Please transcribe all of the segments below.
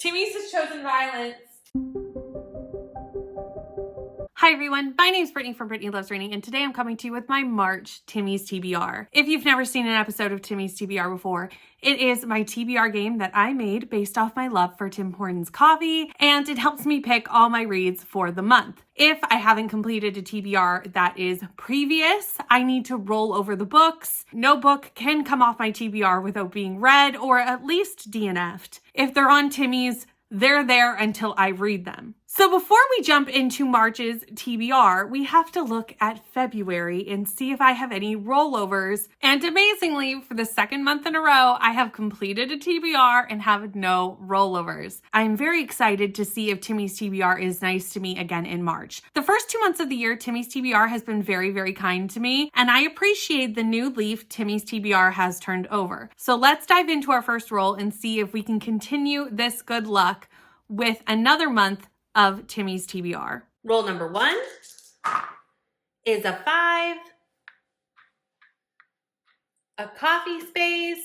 Timmies has chosen violence. Hi everyone, my name is Brittany from Brittany Loves Reading, and today I'm coming to you with my March Timmies TBR. If you've never seen an episode of Timmies TBR before, it is my TBR game that I made based off my love for Tim Hortons coffee, and it helps me pick all my reads for the month. If I haven't completed a TBR that is previous, I need to roll over the books. No book can come off my TBR without being read or at least DNF'd. If they're on Timmies, they're there until I read them. So before we jump into March's TBR, we have to look at February and see if I have any rollovers. And amazingly, for the second month in a row, I have completed a TBR and have no rollovers. I'm very excited to see if Timmy's TBR is nice to me again in March. The first 2 months of the year, Timmy's TBR has been very, very kind to me, and I appreciate the new leaf Timmy's TBR has turned over. So let's dive into our first roll and see if we can continue this good luck with another month of Timmy's TBR. Roll number 1 is a 5, a coffee space,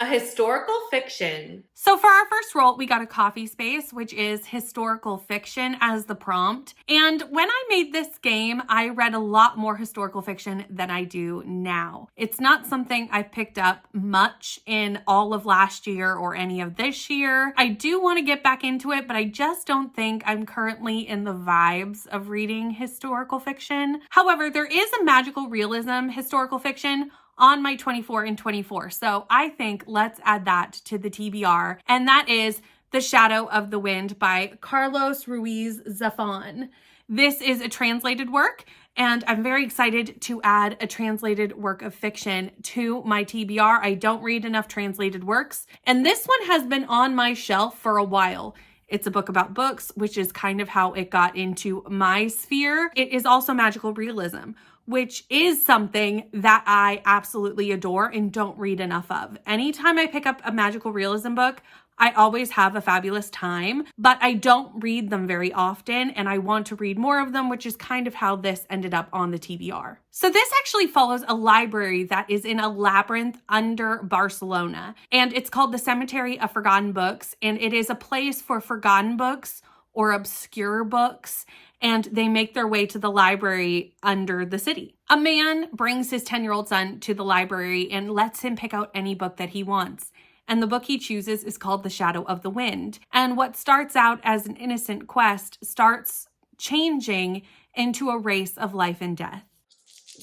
a historical fiction. So for our first roll, we got a coffee space, which is historical fiction as the prompt. And when I made this game, I read a lot more historical fiction than I do now. It's not something I've picked up much in all of last year or any of this year. I do want to get back into it, but I just don't think I'm currently in the vibes of reading historical fiction. However, there is a magical realism historical fiction on my 24 and 24. So I think let's add that to the TBR. And that is The Shadow of the Wind by Carlos Ruiz Zafón. This is a translated work, and I'm very excited to add a translated work of fiction to my TBR. I don't read enough translated works, and this one has been on my shelf for a while. It's a book about books, which is kind of how it got into my sphere. It is also magical realism, which is something that I absolutely adore and don't read enough of. Anytime I pick up a magical realism book, I always have a fabulous time, but I don't read them very often, and I want to read more of them, which is kind of how this ended up on the TBR. So this actually follows a library that is in a labyrinth under Barcelona, and it's called the Cemetery of Forgotten Books, and it is a place for forgotten books or obscure books, and they make their way to the library under the city. A man brings his 10-year-old son to the library and lets him pick out any book that he wants. And the book he chooses is called The Shadow of the Wind. And what starts out as an innocent quest starts changing into a race of life and death.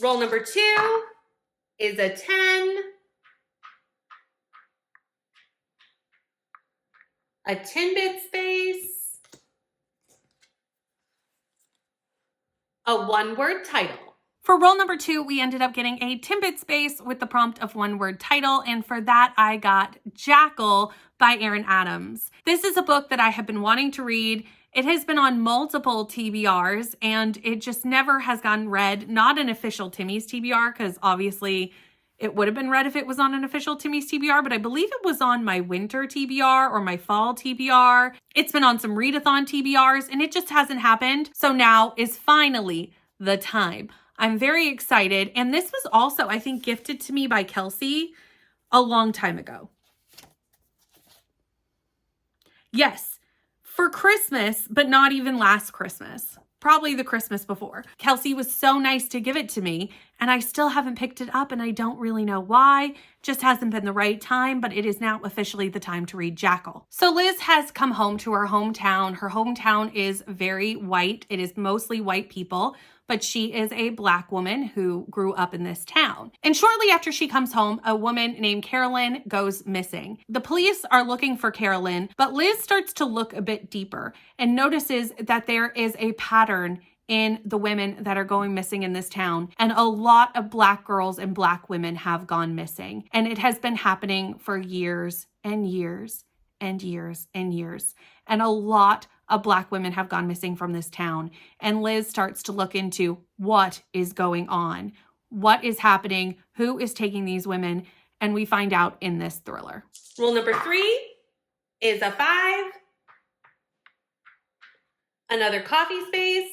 Roll number 2 is a 10, a 10-bit space, a one-word title. For roll number 2, we ended up getting a 10-bit space with the prompt of one-word title, and for that I got Jackal by Erin Adams. This is a book that I have been wanting to read. It has been on multiple TBRs, and it just never has gotten read. Not an official Timmy's TBR, because obviously it would have been read if it was on an official Timmy's TBR, but I believe it was on my winter TBR or my fall TBR. It's been on some readathon TBRs, and it just hasn't happened. So now is finally the time. I'm very excited. And this was also, I think, gifted to me by Kelsey a long time ago. Yes, for Christmas, but not even last Christmas. Probably the Christmas before. Kelsey was so nice to give it to me, and I still haven't picked it up, and I don't really know why. Just hasn't been the right time, but it is now officially the time to read Jackal. So Liz has come home to her hometown. Her hometown is very white. It is mostly white people, but she is a Black woman who grew up in this town. And shortly after she comes home, a woman named Carolyn goes missing. The police are looking for Carolyn, but Liz starts to look a bit deeper and notices that there is a pattern in the women that are going missing in this town. And a lot of Black girls and Black women have gone missing. And it has been happening for years and years and years and years. And a lot of Black women have gone missing from this town. And Liz starts to look into what is going on, what is happening, who is taking these women, and we find out in this thriller. Rule number 3 is a 5, another coffee space,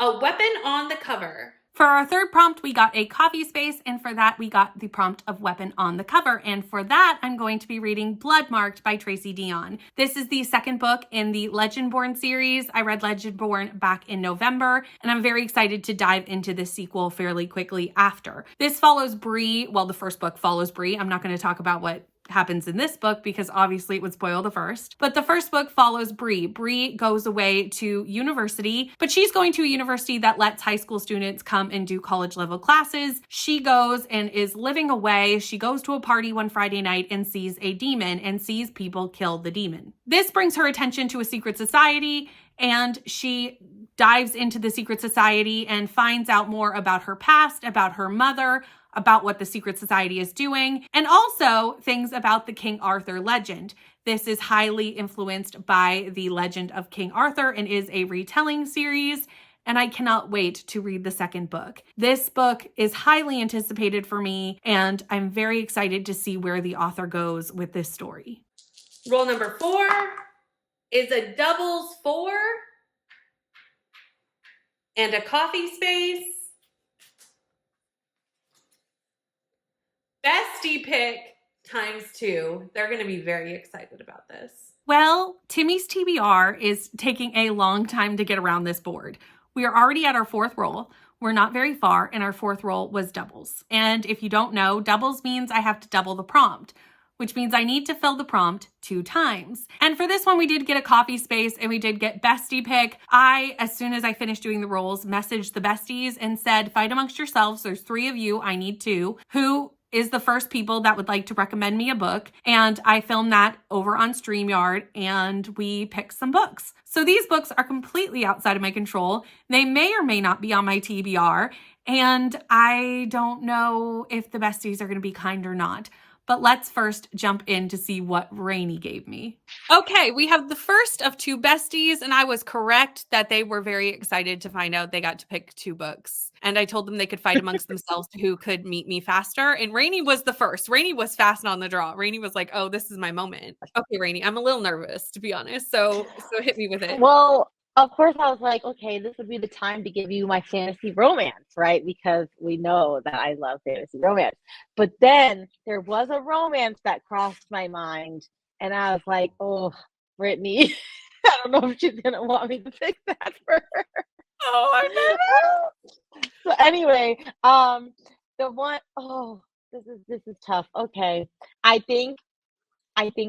a weapon on the cover. For our third prompt, we got a coffee space, and for that, we got the prompt of weapon on the cover. And for that, I'm going to be reading Blood Marked by Tracy Dion. This is the second book in the Legendborn series. I read Legendborn back in November, and I'm very excited to dive into this sequel fairly quickly after. This follows Bree. Well, the first book follows Bree. I'm not going to talk about what happens in this book because obviously it would spoil the first. But the first book follows Bree. Bree goes away to university, but she's going to a university that lets high school students come and do college level classes. She goes and is living away. She goes to a party one Friday night and sees a demon and sees people kill the demon. This brings her attention to a secret society, and she dives into the secret society and finds out more about her past, about her mother, about what the secret society is doing, and also things about the King Arthur legend. This is highly influenced by the legend of King Arthur and is a retelling series, and I cannot wait to read the second book. This book is highly anticipated for me, and I'm very excited to see where the author goes with this story. Roll number 4 is a doubles 4 and a coffee space. Bestie pick ×2. They're going to be very excited about this. Well, Timmy's TBR is taking a long time to get around this board. We are already at our 4th roll. We're not very far, and our 4th roll was doubles. And if you don't know, doubles means I have to double the prompt, which means I need to fill the prompt 2 times. And for this one, we did get a coffee space and we did get bestie pick. As soon as I finished doing the rolls, messaged the besties and said, fight amongst yourselves. There's 3 of you. I need 2. Who is the first people that would like to recommend me a book? And I filmed that over on StreamYard and we picked some books. So these books are completely outside of my control. They may or may not be on my TBR. And I don't know if the besties are going to be kind or not. But let's first jump in to see what Rainey gave me. Okay, we have the first of 2 besties, and I was correct that they were very excited to find out they got to pick 2 books. And I told them they could fight amongst themselves who could meet me faster. And Rainey was the first. Rainey was fast on the draw. Rainey was like, oh, this is my moment. Okay, Rainey, I'm a little nervous, to be honest. So hit me with it. Well, of course, I was like, okay, this would be the time to give you my fantasy romance, right? Because we know that I love fantasy romance. But then there was a romance that crossed my mind, and I was like, oh, Brittany, I don't know if she's going to want me to pick that for her. Oh, I'm nervous. So anyway, the one, this is tough. Okay. I think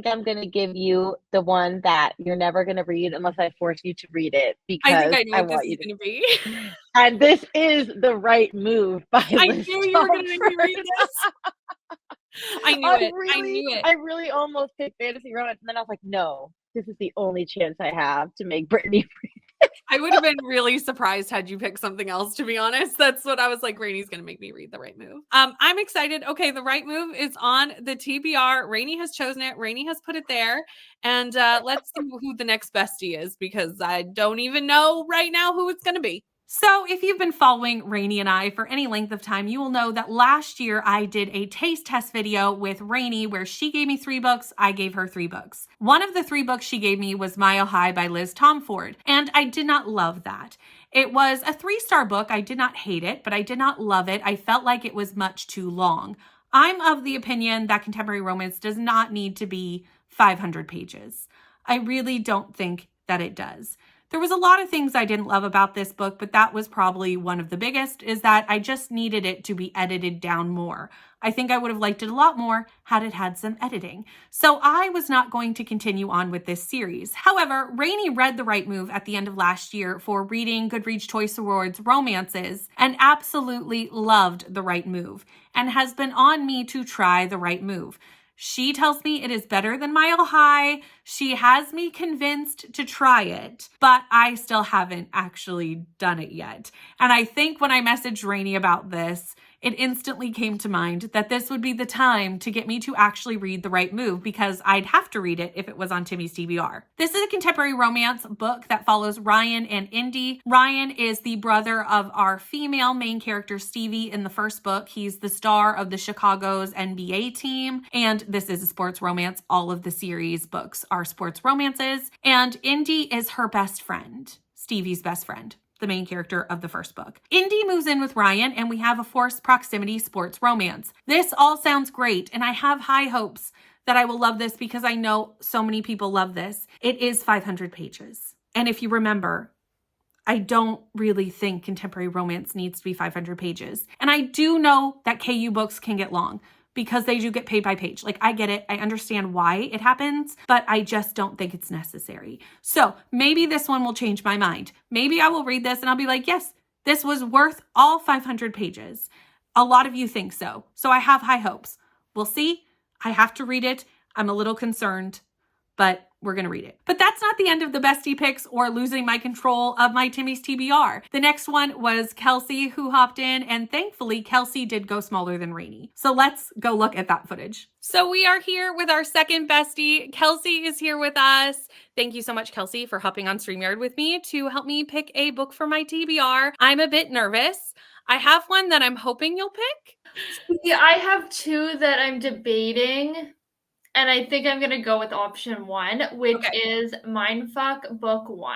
I'm going to give you the one that you're never going to read unless I force you to read it, because I think I know what this is going to be. And this is The Right Move by I Liz knew you were going to make me read this. I knew it. I knew it. I really almost picked fantasy romance, and then I was like, no, this is the only chance I have to make Brittany read it. I would have been really surprised had you picked something else, to be honest. That's what I was like, Rainey's going to make me read The Right Move. I'm excited. Okay, The Right Move is on the TBR. Rainey has chosen it. Rainey has put it there. And let's see who the next bestie is, because I don't even know right now who it's going to be. So if you've been following Rainey and I for any length of time, you will know that last year I did a taste test video with Rainey where she gave me 3 books, I gave her 3 books. One of the 3 books she gave me was Mile High by Liz Tomford, and I did not love that. It was a 3-star book. I did not hate it, but I did not love it. I felt like it was much too long. I'm of the opinion that contemporary romance does not need to be 500 pages. I really don't think that it does. There was a lot of things I didn't love about this book, but that was probably one of the biggest, is that I just needed it to be edited down more. I think I would have liked it a lot more had it had some editing. So I was not going to continue on with this series. However, Rainey read The Right Move at the end of last year for Reading Goodreads Choice Awards romances and absolutely loved The Right Move and has been on me to try The Right Move. She tells me it is better than Mile High. She has me convinced to try it, but I still haven't actually done it yet. And I think when I messaged Rainey about this, it instantly came to mind that this would be the time to get me to actually read The Right Move, because I'd have to read it if it was on Timmy's TBR. This is a contemporary romance book that follows Ryan and Indy. Ryan is the brother of our female main character, Stevie, in the first book. He's the star of the Chicago's NBA team, and this is a sports romance. All of the series books are sports romances, and Indy is her best friend, Stevie's best friend. the main character of the first book. Indy moves in with Ryan, and we have a forced proximity sports romance. This all sounds great, and I have high hopes that I will love this because I know so many people love this. It is 500 pages. And if you remember, I don't really think contemporary romance needs to be 500 pages. And I do know that KU books can get long because they do get paid by page. Like, I get it. I understand why it happens, but I just don't think it's necessary. So maybe this one will change my mind. Maybe I will read this and I'll be like, yes, this was worth all 500 pages. A lot of you think so. So I have high hopes. We'll see. I have to read it. I'm a little concerned, but we're going to read it. But that's not the end of the bestie picks or losing my control of my Timmies TBR. The next one was Kelsey, who hopped in, and thankfully Kelsey did go smaller than Rainy. So let's go look at that footage. So we are here with our second bestie. Kelsey is here with us. Thank you so much, Kelsey, for hopping on StreamYard with me to help me pick a book for my TBR. I'm a bit nervous. I have one that I'm hoping you'll pick. Yeah, I have two that I'm debating. And I think I'm going to go with option one, which is Mindfuck Book 1.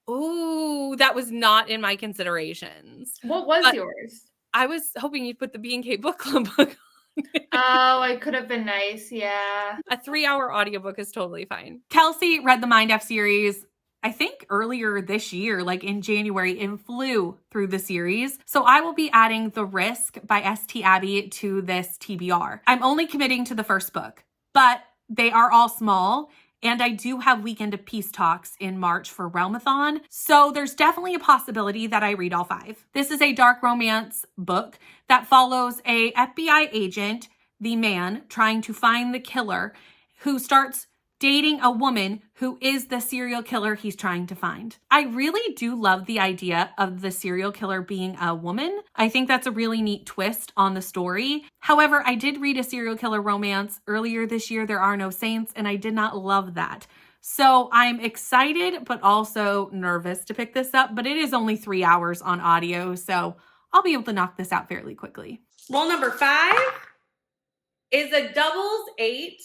Ooh, that was not in my considerations. What was yours? I was hoping you'd put the B&K Book Club book on. Oh, I could have been nice, yeah. A 3-hour audiobook is totally fine. Kelsey read the Mind F series, I think earlier this year, like in January, and flew through the series. So I will be adding The Risk by S.T. Abbey to this TBR. I'm only committing to the first book, but they are all small, and I do have Weekend of Peace talks in March for Realmathon, so there's definitely a possibility that I read all 5. This is a dark romance book that follows a FBI agent, the man, trying to find the killer, who starts dating a woman who is the serial killer he's trying to find. I really do love the idea of the serial killer being a woman. I think that's a really neat twist on the story. However, I did read a serial killer romance earlier this year, There Are No Saints, and I did not love that. So I'm excited, but also nervous to pick this up, but it is only 3 hours on audio, so I'll be able to knock this out fairly quickly. Roll number 5 is a doubles 8.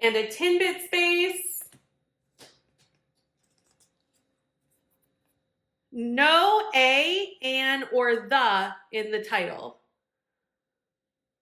And a 10-bit space. No A, and, or the in the title.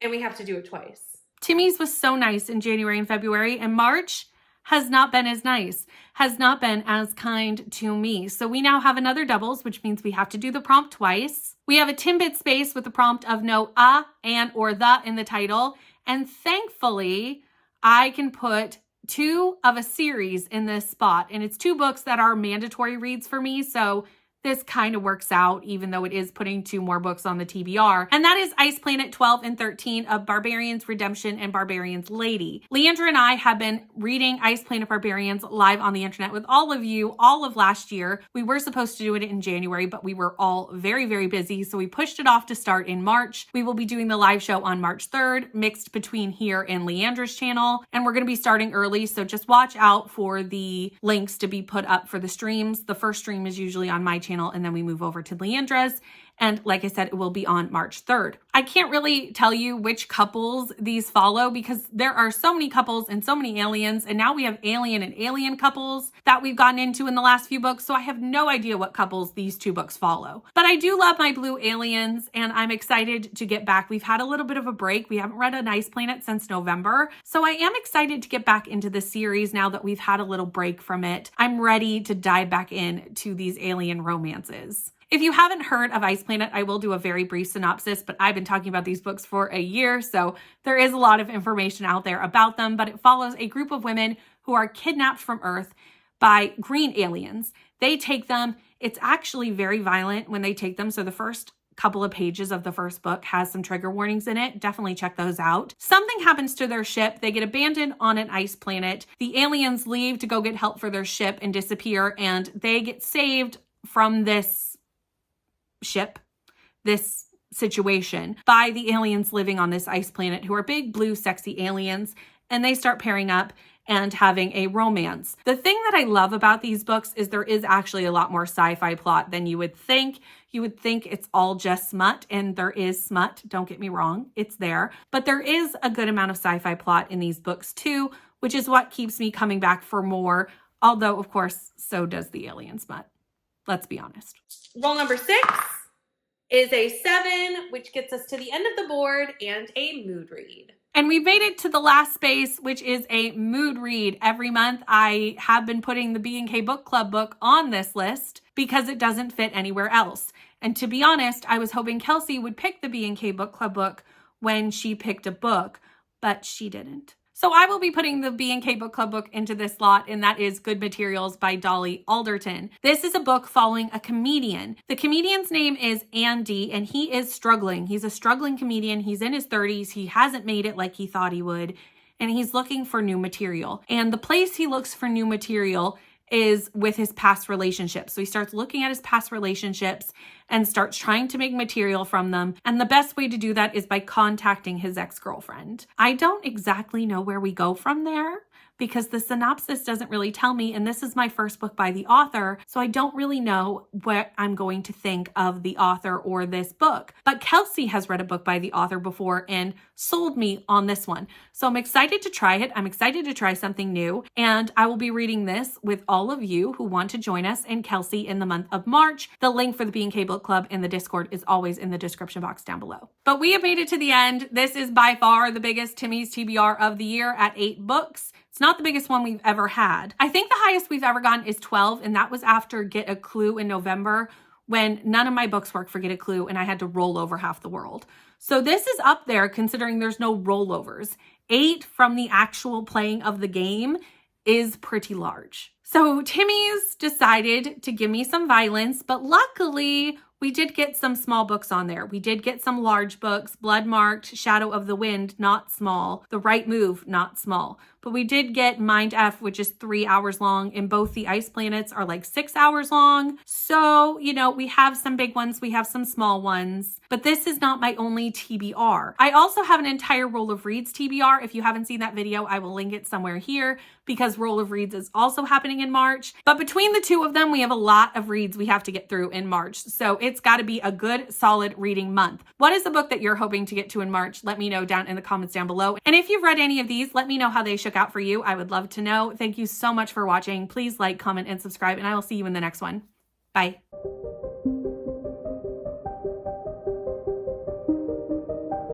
And we have to do it twice. Timmy's was so nice in January and February, and March has not been as nice, has not been as kind to me. So we now have another doubles, which means we have to do the prompt twice. We have a 10-bit space with the prompt of no a, and, or the in the title. And thankfully, I can put 2 of a series in this spot, and it's 2 books that are mandatory reads for me, so this kind of works out, even though it is putting 2 more books on the TBR. And that is Ice Planet 12 and 13 of Barbarians Redemption and Barbarians Lady. Leandra and I have been reading Ice Planet Barbarians live on the internet with all of you all of last year. We were supposed to do it in January, but we were all very, very busy, so we pushed it off to start in March. We will be doing the live show on March 3rd, mixed between here and Leandra's channel, and we're going to be starting early, so just watch out for the links to be put up for the streams. The first stream is usually on my channel, and then we move over to Leandra's. And like I said, it will be on March 3rd. I can't really tell you which couples these follow because there are so many couples and so many aliens. And now we have alien and alien couples that we've gotten into in the last few books. So I have no idea what couples these 2 books follow. But I do love my blue aliens, and I'm excited to get back. We've had a little bit of a break. We haven't read an Ice Planet since November. So I am excited to get back into the series now that we've had a little break from it. I'm ready to dive back into these alien romances. If you haven't heard of Ice Planet, I will do a very brief synopsis, but I've been talking about these books for a year, so there is a lot of information out there about them, but it follows a group of women who are kidnapped from Earth by green aliens. They take them. It's actually very violent when they take them, so the first couple of pages of the first book has some trigger warnings in it. Definitely check those out. Something happens to their ship. They get abandoned on an ice planet. The aliens leave to go get help for their ship and disappear, and they get saved from this ship, this situation, by the aliens living on this ice planet who are big, blue, sexy aliens, and they start pairing up and having a romance. The thing that I love about these books is there is actually a lot more sci-fi plot than you would think. You would think it's all just smut, and there is smut, don't get me wrong, it's there. But there is a good amount of sci-fi plot in these books too, which is what keeps me coming back for more Although, of course, so does the alien smut. Let's be honest. Roll number 6 is a 7, which gets us to the end of the board and a mood read. And we made it to the last space, which is a mood read. Every month, I have been putting the B&K Book Club book on this list because it doesn't fit anywhere else. And to be honest, I was hoping Kelsey would pick the B&K Book Club book when she picked a book, but she didn't. So I will be putting the B&K Book Club book into this lot, and that is Good Materials by Dolly Alderton. This is a book following a comedian. The comedian's name is Andy, and he is struggling. He's a struggling comedian. He's in his 30s. He hasn't made it like he thought he would, and he's looking for new material. And the place he looks for new material is with his past relationships. So he starts looking at his past relationships and starts trying to make material from them. And the best way to do that is by contacting his ex-girlfriend. I don't exactly know where we go from there because the synopsis doesn't really tell me, and this is my first book by the author, so I don't really know what I'm going to think of the author or this book. But Kelsey has read a book by the author before and sold me on this one. So I'm excited to try it. I'm excited to try something new, and I will be reading this with all of you who want to join us and Kelsey in the month of March. The link for the B&K Book Club in the Discord is always in the description box down below. But we have made it to the end. This is by far the biggest Timmies TBR of the year at 8 books. It's not the biggest one we've ever had. I think the highest we've ever gotten is 12, and that was after Get a Clue in November when none of my books worked for Get a Clue and I had to roll over half the world. So this is up there considering there's no rollovers. 8 from the actual playing of the game is pretty large. So Timmy's decided to give me some violence, but luckily we did get some small books on there. We did get some large books, Blood Marked, Shadow of the Wind, not small, The Right Move, not small. But we did get Mind F, which is 3 hours long, and both the Ice Planets are like 6 hours long. So, you know, we have some big ones, we have some small ones, but this is not my only TBR. I also have an entire Roll of Reads TBR. If you haven't seen that video, I will link it somewhere here because Roll of Reads is also happening in March. But between the two of them, we have a lot of reads we have to get through in March. So it's got to be a good, solid reading month. What is the book that you're hoping to get to in March? Let me know down in the comments down below. And if you've read any of these, let me know how they shook out for you. I would love to know. Thank you so much for watching. Please like, comment, and subscribe, and I will see you in the next one. Bye.